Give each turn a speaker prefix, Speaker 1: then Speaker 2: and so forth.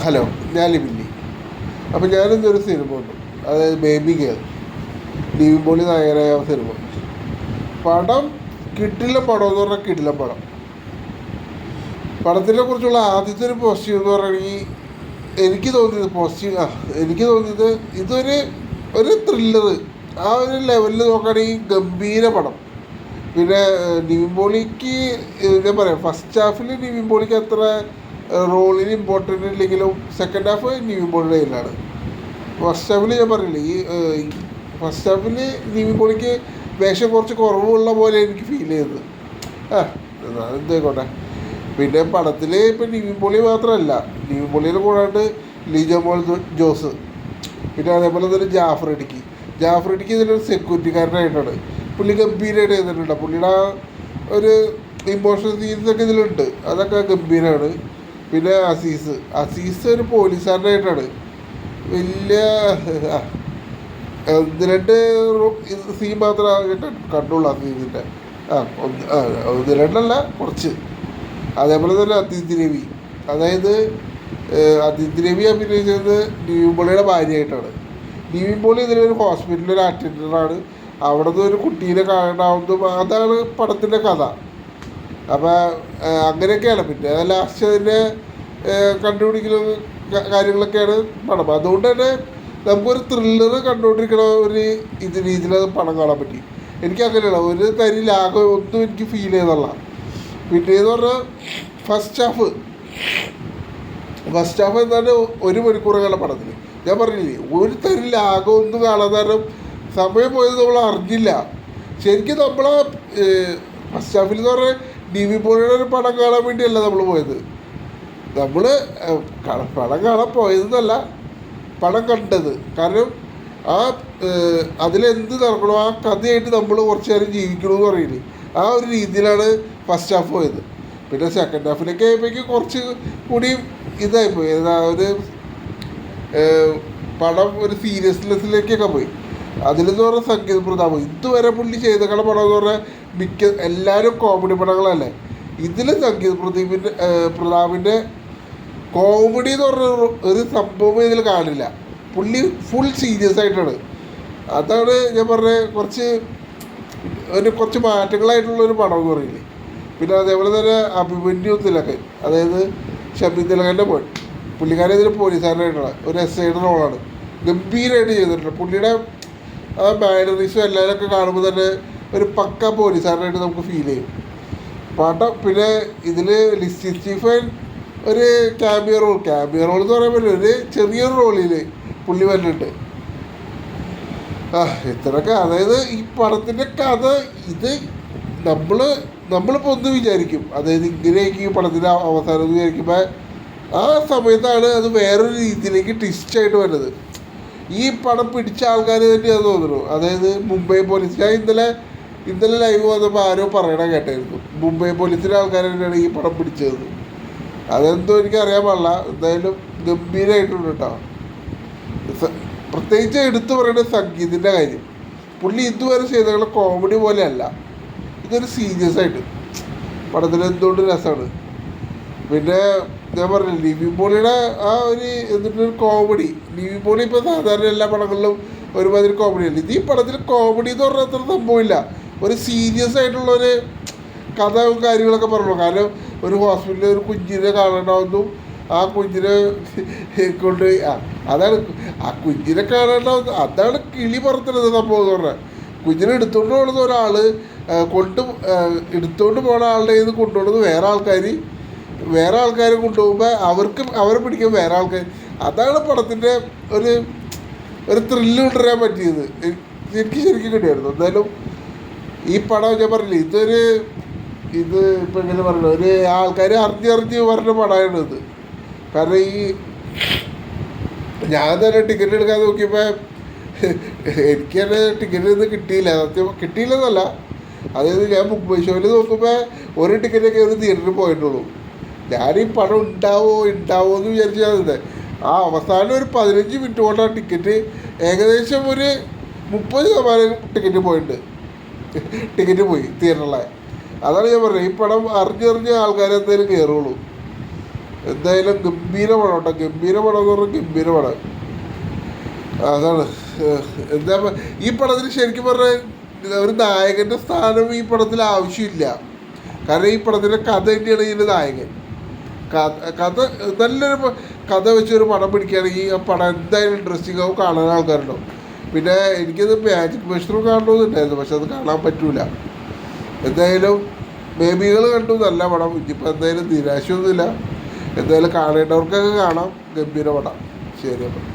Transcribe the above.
Speaker 1: Hello, ഞാൻ ലിബില്ലി. അപ്പോൾ ഞാനിന്നൊരു cinema കണ്ടു, അതായത് ബേബി ഗേൾ, നിവിൻ പോളി നായകനായ സിനിമ. പടം കിട്ടില്ല പടം എന്ന് പറഞ്ഞാൽ കിട്ടില്ല പടം. പടത്തിനെ കുറിച്ചുള്ള ആദ്യത്തെ ഒരു പോസിറ്റീവ് എന്ന് പറയുകയാണെങ്കിൽ എനിക്ക് തോന്നിയത് ഇതൊരു ത്രില്ലർ, ആ ഒരു ലെവലിൽ നോക്കുകയാണെങ്കിൽ ഗംഭീര പടം. പിന്നെ നിവിൻ പോളിക്ക് ഞാൻ പറയാം, ഫസ്റ്റ് ഹാഫിൽ നിവിൻ പോളിക്ക് അത്ര റോളിന് ഇമ്പോർട്ടൻ്റ് ഇല്ലെങ്കിലും സെക്കൻഡ് ഹാഫ് നിവിൻ പോളിയുടെ കയ്യിലാണ്. ഫസ്റ്റ് ഹാഫിൽ ഞാൻ പറഞ്ഞില്ലേ, ഫസ്റ്റ് ഹാഫിൽ നിവിൻ പോളിക്ക് വേഷം കുറച്ച് കുറവുള്ള പോലെ എനിക്ക് ഫീൽ ചെയ്തത്. എന്തായിക്കോട്ടെ. പിന്നെ പടത്തിൽ ഇപ്പം നിവിൻ പോളി മാത്രമല്ല, നിവിൻ പോളിയിൽ കൂടാണ്ട് ലിജോ മോൾ ജോസ്, പിന്നെ അതേപോലെ തന്നെ ജാഫർ ഇടുക്കി ഇതിലൊരു സെക്യൂരിറ്റിക്കാരനായിട്ടാണ്. പുള്ളി ഗംഭീരമായിട്ട് ചെയ്തിട്ടുണ്ട്. പുള്ളിയുടെ ഒരു ഇമോഷണൽ സീൻസൊക്കെ ഇതിലുണ്ട്, അതൊക്കെ ഗംഭീരമാണ്. പിന്നെ അസീസ് ഒരു പോലീസുകാരനായിട്ടാണ്. വലിയ ഒന്ന് രണ്ട് സീൻ മാത്രമേ കണ്ടുള്ളൂ അസീസിൻ്റെ. ഒന്ന് രണ്ടല്ല, കുറച്ച്. അതേപോലെ തന്നെ അതിഥി രവി, അതായത് അതിഥി രവി അഭിനയിച്ചത് നിവിൻ പോളിയുടെ ഭാര്യയായിട്ടാണ്. നിവിൻ പോളി ഇതിലൊരു ഹോസ്പിറ്റലിൽ ഒരു അറ്റൻഡറാണ്. അവിടെ നിന്ന് ഒരു കുട്ടീനെ കാണാവുന്നതും അതാണ് പടത്തിൻ്റെ കഥ. അപ്പോൾ അങ്ങനെയൊക്കെയാണ്. പിന്നെ ലാസ്റ്റ് അതിൻ്റെ കണ്ടുപിടിക്കുന്ന കാര്യങ്ങളൊക്കെയാണ് പടം. അതുകൊണ്ട് തന്നെ നമുക്കൊരു ത്രില്ലർ കണ്ടുകൊണ്ടിരിക്കണ ഒരു രീതിയിൽ അത് പടം കാണാൻ പറ്റി. എനിക്ക് അങ്ങനെയാണ്, ഒരു തരി ലാഘം ഒന്നും എനിക്ക് ഫീൽ ചെയ്തല്ല. പിന്നേന്ന് പറഞ്ഞാൽ ഫസ്റ്റ് ഹാഫ് എന്നാലും 1 മണിക്കൂറുകളുടെ പടത്തിൽ ഞാൻ പറഞ്ഞില്ലേ, ഒരു തരി ലാഘം ഒന്നും കാണാൻ കാരണം സമയം പോയത് നമ്മൾ അറിഞ്ഞില്ല. ശരിക്കും നമ്മൾ ഫസ്റ്റ് ഹാഫിൽ എന്ന് പറഞ്ഞാൽ നിവിൻ പോളിയുടെ ഒരു പടം കാണാൻ വേണ്ടിയല്ല നമ്മൾ പോയത്. നമ്മൾ പടം കാണാൻ പോയതെന്നല്ല, പടം കണ്ടത്. കാരണം അതിലെന്ത് നടക്കണോ ആ കഥയായിട്ട് നമ്മൾ കുറച്ച് നേരം ജീവിക്കണമെന്ന് പറയുന്നത്, ആ ഒരു രീതിയിലാണ് ഫസ്റ്റ് ഹാഫ് പോയത്. പിന്നെ സെക്കൻഡ് ഹാഫിലേക്ക് ആയപ്പോഴേക്കും കുറച്ച് കൂടി ഇതായിപ്പോയി, ഒരു പടം ഒരു സീരിയസ്നെസ്സിലേക്കൊക്കെ പോയി. അതിലെന്ന് പറഞ്ഞാൽ സംഗീത പ്രതാപം ഇതുവരെ പുള്ളി ചെയ്തേക്കണ പടം എന്ന് പറഞ്ഞാൽ എല്ലാവരും കോമഡി പടങ്ങളല്ലേ. ഇതിൽ സംഗീത പ്രതാപിൻ്റെ കോമഡി എന്ന് പറഞ്ഞ ഒരു സംഭവം ഇതിൽ കാണില്ല. പുള്ളി ഫുൾ സീരിയസ് ആയിട്ടാണ്. അതാണ് ഞാൻ പറഞ്ഞത്, കുറച്ച് മാറ്റങ്ങളായിട്ടുള്ളൊരു പടം എന്ന് പറയില്ലേ. പിന്നെ അതേപോലെ തന്നെ അഭിമന്യു തിലകൻ, അതായത് ഷമി തിലകൻ്റെ മോൻ, പുള്ളിക്കാരൻ ഇതിൽ പോലീസുകാരനായിട്ടുള്ള ഒരു എസ്ഐയുടെ റോളാണ്. ഗംഭീരമായിട്ട് ചെയ്തിട്ടുണ്ട്. പുള്ളിയുടെ ആ മാനറിസും എല്ലാവരൊക്കെ കാണുമ്പോൾ തന്നെ ഒരു പക്ക പോലീസുകാരനായിട്ട് നമുക്ക് ഫീൽ ചെയ്യും പടം. പിന്നെ ഇതിൽ ലിസി സ്റ്റീഫൻ ഒരു ക്യാമിയോ റോൾ എന്ന് പറയുമ്പോൾ ഒരു ചെറിയൊരു റോളിൽ പുള്ളി വന്നിട്ടുണ്ട്. ഇത്രയൊക്കെ. അതായത് ഈ പടത്തിൻ്റെ കഥ ഇത് നമ്മളിപ്പോൾ ഒന്ന് വിചാരിക്കും, അതായത് ഇങ്ങനെയൊക്കെ ഈ പടത്തിൻ്റെ അവസാനം എന്ന് വിചാരിക്കുമ്പോൾ ആ സമയത്താണ് അത് വേറൊരു രീതിയിലേക്ക് ട്വിസ്റ്റായിട്ട് വരുന്നത്. ഈ പടം പിടിച്ച ആൾക്കാർ തന്നെയാണെന്ന് തോന്നുന്നു. അതായത് മുംബൈ പോലീസ്, ഞാൻ ഇന്നലെ ലൈവ് വന്നപ്പോൾ ആരോ പറയണ കേട്ടായിരുന്നു, മുംബൈ പോലീസിലെ ആൾക്കാർ തന്നെയാണ് ഈ പടം പിടിച്ചത്. അതെന്തോ എനിക്കറിയാൻ പാടില്ല. എന്തായാലും ഗംഭീരമായിട്ടുണ്ട് കേട്ടോ. പ്രത്യേകിച്ച് എടുത്തു പറയേണ്ട സംഗീതത്തിൻ്റെ കാര്യം. പുള്ളി ഇതുവരെ ചെയ്ത കോമഡി പോലെയല്ല, ഇതൊരു സീരിയസ് ആയിട്ട് പടത്തിൽ എന്തുകൊണ്ട് രസമാണ്. പിന്നെ ഞാൻ പറഞ്ഞില്ല, നിവിൻ പോളിയുടെ ആ എന്നിട്ടൊരു കോമഡി. നിവിൻ പോളി ഇപ്പോൾ സാധാരണ എല്ലാ പടങ്ങളിലും ഒരുമാതിരി കോമഡിയല്ല. ഇത് ഈ പടത്തിൽ കോമഡി എന്ന് പറഞ്ഞാൽ അത്ര സംഭവമില്ല. ഒരു സീരിയസ് ആയിട്ടുള്ളൊരു കഥയും കാര്യങ്ങളൊക്കെ പറഞ്ഞു. കാരണം ഒരു ഹോസ്പിറ്റലിൽ ഒരു കുഞ്ഞിനെ കാണണ്ടാവുന്നു, ആ കുഞ്ഞിനെ കൊണ്ട് അതാണ് ആ കുഞ്ഞിനെ കാണണ്ടാവുന്നു, അതാണ് കിളി പറത്തുന്നത് സംഭവം എന്ന് പറഞ്ഞാൽ. കുഞ്ഞിനെ എടുത്തുകൊണ്ട് പോകുന്നത് ഒരാൾ എടുത്തുകൊണ്ട് പോകുന്ന ആളുടെ ഇത് കൊണ്ടുപോകുന്നത് വേറെ ആൾക്കാർ കൊണ്ടുപോകുമ്പോൾ അവരെ പിടിക്കാൻ വേറെ ആൾക്കാർ. അതാണ് പടത്തിൻ്റെ ഒരു ത്രില്ല് കൊണ്ടുവരാൻ പറ്റിയത്. എനിക്ക് ശരിക്കും കിട്ടിയായിരുന്നു. എന്തായാലും ഈ പടം ഞാൻ പറഞ്ഞില്ലേ, ഇത് ഇപ്പം എങ്ങനെ പറഞ്ഞു, ഒരു ആൾക്കാർ അറിഞ്ഞ് പറഞ്ഞ പടമാണ് ഇത്. കാരണം ഞാൻ തന്നെ ടിക്കറ്റ് എടുക്കാൻ നോക്കിയപ്പോൾ എനിക്ക് തന്നെ ടിക്കറ്റ് കിട്ടിയില്ല. സത്യം കിട്ടിയില്ലെന്നല്ല, അതായത് ഞാൻ ബുക്ക് മൈ ഷോയിൽ നോക്കുമ്പോൾ ഒരു ടിക്കറ്റൊക്കെ ഒരു തിയേറ്ററിൽ പോയിട്ടുള്ളൂ. ഞാൻ ഈ പടം ഉണ്ടാവോ എന്ന് വിചാരിച്ചാൽ മതി. ആ അവസാനം ഒരു 15 മിനിറ്റ് കൊണ്ടാണ് ടിക്കറ്റ് ഏകദേശം ഒരു 30% ടിക്കറ്റ് പോയി തിയേറ്ററിലെ. അതാണ് ഞാൻ പറഞ്ഞത്, ഈ പടം അറിഞ്ഞ് ആൾക്കാരെന്തായാലും കയറുള്ളൂ. എന്തായാലും ഗംഭീര പടം കേട്ടോ, ഗംഭീര പടം എന്ന് പറഞ്ഞാൽ ഗംഭീര പടം. അതാണ് എന്താ ഈ പടത്തിന് ശരിക്കും പറഞ്ഞാൽ ഒരു നായകൻ്റെ സ്ഥാനം ഈ പടത്തിൽ ആവശ്യമില്ല. കാരണം ഈ പടത്തിൻ്റെ കഥ തന്നെയാണ് ഇതിൻ്റെ നായകൻ. കഥ നല്ലൊരു കഥ വെച്ചൊരു പടം പിടിക്കുകയാണെങ്കിൽ ആ പടം എന്തായാലും ഇൻട്രസ്റ്റിംഗ് ആവും, കാണാൻ ആൾക്കാരുണ്ടാവും. പിന്നെ എനിക്കത് മാജിക് മഷ്റൂം കാണണമെന്നുണ്ടായിരുന്നു, പക്ഷെ അത് കാണാൻ പറ്റൂല. എന്തായാലും ബേബികൾ കണ്ടു, നല്ല പടം. ഇനിയിപ്പോൾ എന്തായാലും നിരാശയൊന്നുമില്ല. എന്തായാലും കാണേണ്ടവർക്കൊക്കെ കാണാം, ഗംഭീര പടം. ശരി അപ്പം.